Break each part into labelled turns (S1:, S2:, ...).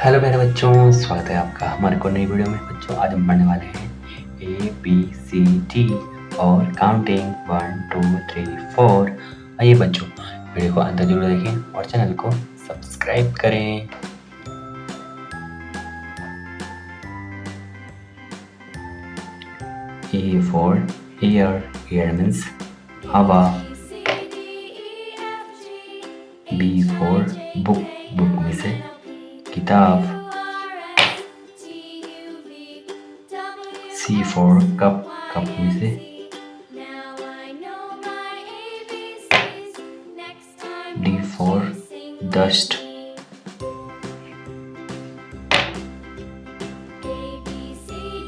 S1: Hello मेरे बच्चों, स्वागत है आपका हमारे को नई वीडियो में। बच्चों आज हम पढ़ने वाले हैं ABCD और काउंटिंग 1 2 3 4। आइए बच्चों, वीडियो को अंत तक जरूर देखें और चैनल को सब्सक्राइब करें। A for ear, ear means हवा। B for book, book में से किताब। C for cup, cup में से D for dust।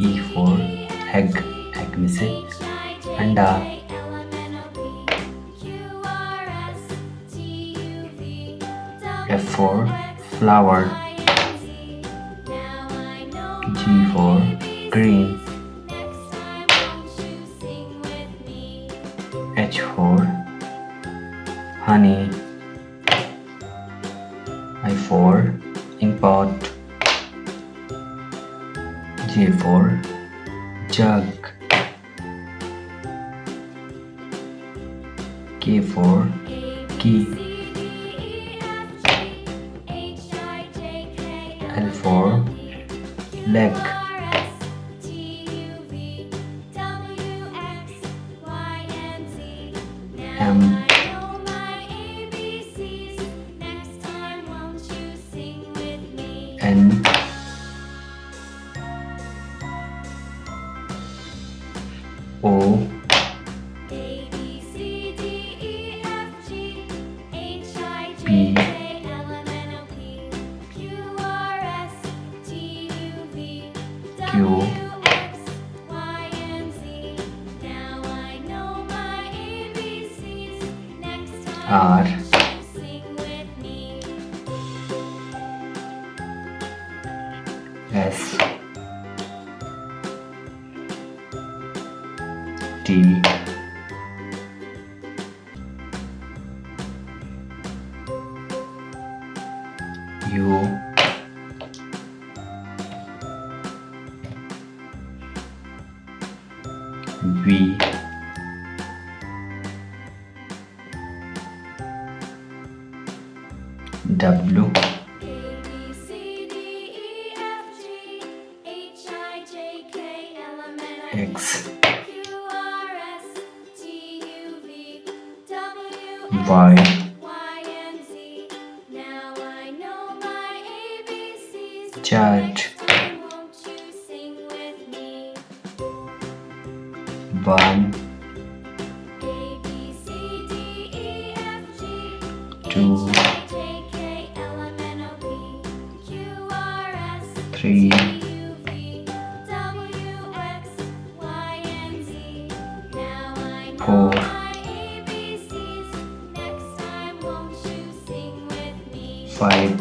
S1: E for egg, egg में से अंडा। F for flower। G for green। H for honey। I for ink pot। J for jug। K for key। L for leg। M N O P Q R S T U V W X Y Z 1 2 3 4 5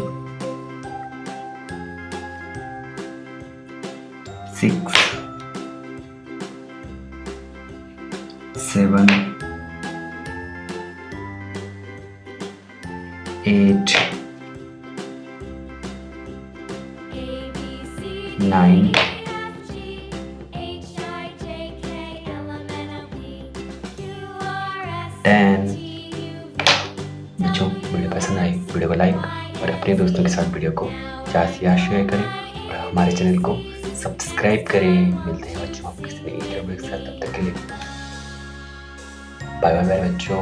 S1: 6 7 8 9 10। बच्चों video पसंद आई, video को like और अपने दोस्तों के साथ video को ज़्यादा से ज़्यादा शेयर करें और हमारे चैनल को सब्सक्राइब करें। मिलते हैं बच्चों आप किसी नई वीडियो के साथ, तब तक के लिए बाय बाय बच्चों।